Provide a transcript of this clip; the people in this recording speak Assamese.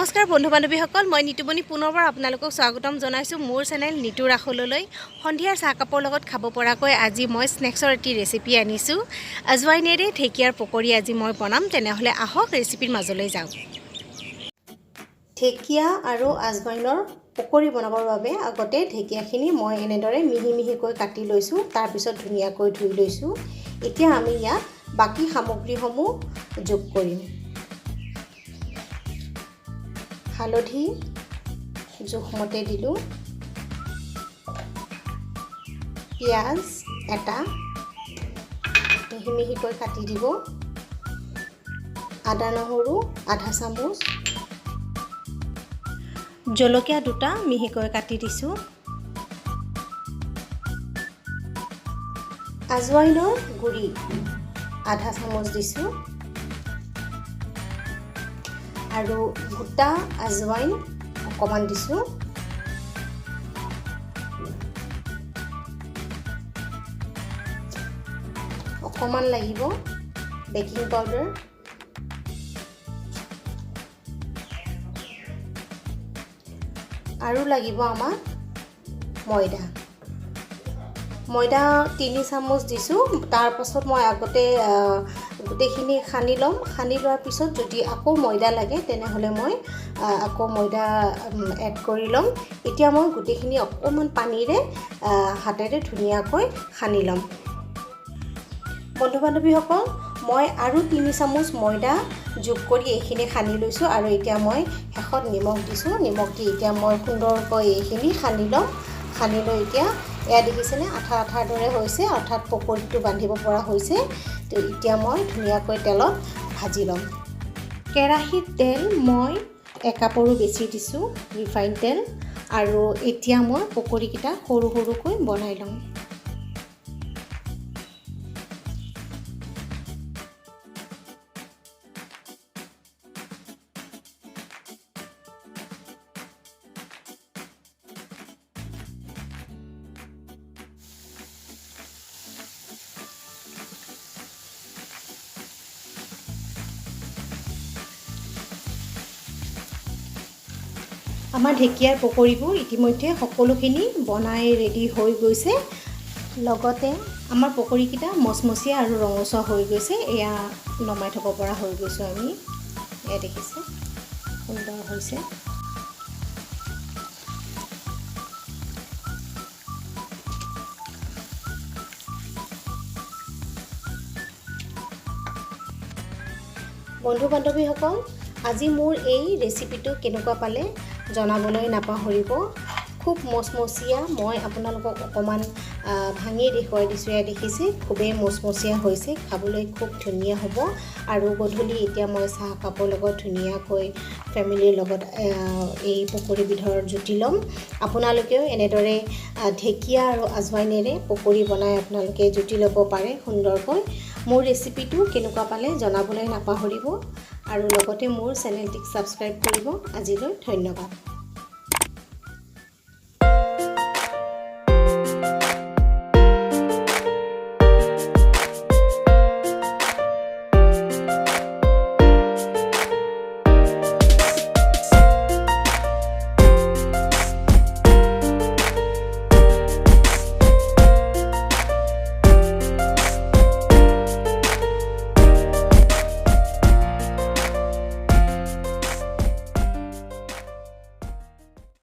নমস্কাৰ বন্ধু বান্ধৱীসকল, মই নিতুমণি পুনৰবাৰ আপোনালোকক স্বাগতম জনাইছোঁ মোৰ চেনেল নিতু ৰাখললৈ। সন্ধিয়াৰ চাহ কাপৰ লগত খাব পৰাকৈ আজি মই স্নেক্সৰ এটি ৰেচিপি আনিছোঁ। আজৱাইনেৰে ঢেকীয়াৰ পকৰি আজি মই বনাম। তেনেহ'লে আহক ৰেচিপিৰ মাজলৈ যাওঁ। ঢেকীয়া আৰু আজৱাইনৰ পকৰি বনাবৰ বাবে আগতে ঢেকীয়াখিনি মই এনেদৰে মিহি মিহিকৈ কাটি লৈছোঁ। তাৰপিছত ধুনীয়াকৈ ধুই লৈছোঁ। এতিয়া আমি ইয়াত বাকী সামগ্ৰীসমূহ যোগ কৰিম। হালধি জোখমতে দিলোঁ, পিঁয়াজ এটা মিহি মিহিকৈ কাটি দিব, আদা নহৰু আধা চামুচ, জলকীয়া দুটা মিহিকৈ কাটি দিছোঁ, আজৱাইনৰ গুড়ি আধা চামুচ দিছোঁ আৰু গোটা আজৱাইন অকণমান দিছোঁ। অকণমান লাগিব বেকিং পাউডাৰ, আৰু লাগিব আমাক ময়দা 3 চামুচ দিছোঁ। তাৰ পাছত মই আগতে গোটেইখিনি সানি ল'ম। সানি লোৱাৰ পিছত যদি আকৌ ময়দা লাগে তেনেহ'লে মই আকৌ ময়দা এড কৰি ল'ম। এতিয়া মই গোটেইখিনি অকণমান পানীৰে হাতেৰে ধুনীয়াকৈ সানি ল'ম। বন্ধু বান্ধৱীসকল, মই আৰু 3 চামুচ ময়দা যোগ কৰি এইখিনি সানি লৈছোঁ আৰু এতিয়া মই শেষত নিমখ দিছোঁ। নিমখ দি এতিয়া মই সুন্দৰকৈ এইখিনি সানি ল'ম। সানি লৈ এতিয়া এয়া দেখিছেনে আঠা আঠাৰ দৰে হৈছে, অৰ্থাৎ পকৰিটো বান্ধিব পৰা হৈছে। তো এতিয়া মই ধুনীয়াকৈ তেলত ভাজি ল'ম। কেৰাহীত তেল মই 1 কাপৰো বেছি দিছোঁ, ৰিফাইন তেল। আৰু এতিয়া মই পকৰিকেইটা সৰু সৰুকৈ বনাই ল'ম। আমাৰ ঢেকীয়াৰ পকৰিবোৰ ইতিমধ্যে সকলোখিনি বনাই ৰেডি হৈ গৈছে। লগতে আমাৰ পকৰিকেইটা মচমচীয়া আৰু ৰঙচুৱা হৈ গৈছে। এয়া নমাই থ'ব পৰা হৈ গৈছোঁ আমি। এয়া দেখিছে সুন্দৰ হৈছে। বন্ধু বান্ধৱীসকল, আজি মোৰ এই ৰেচিপিটো কেনেকুৱা পালে জনাবলৈ নাপাহৰিব। খুব মচমচীয়া, মই আপোনালোকক অকণমান ভাঙি দেখুৱাই দিছোঁ। এয়া দেখিছে খুবেই মচমচীয়া হৈছে, খাবলৈ খুব ধুনীয়া হ'ব। আৰু গধূলি এতিয়া মই চাহ কাপৰ লগত ধুনীয়াকৈ ফেমিলিৰ লগত এই পকৰিবিধৰ জুতি ল'ম। আপোনালোকেও এনেদৰে ঢেকীয়া আৰু আজৱাইনেৰে পকৰি বনাই আপোনালোকে জুতি ল'ব পাৰে সুন্দৰকৈ। মোৰ ৰেচিপিটো কেনেকুৱা পালে জনাবলৈ নাপাহৰিব আৰু লগতে মোৰ চেনেলটিক ছাবস্ক্ৰাইব কৰিব। আজিলৈ ধন্যবাদ।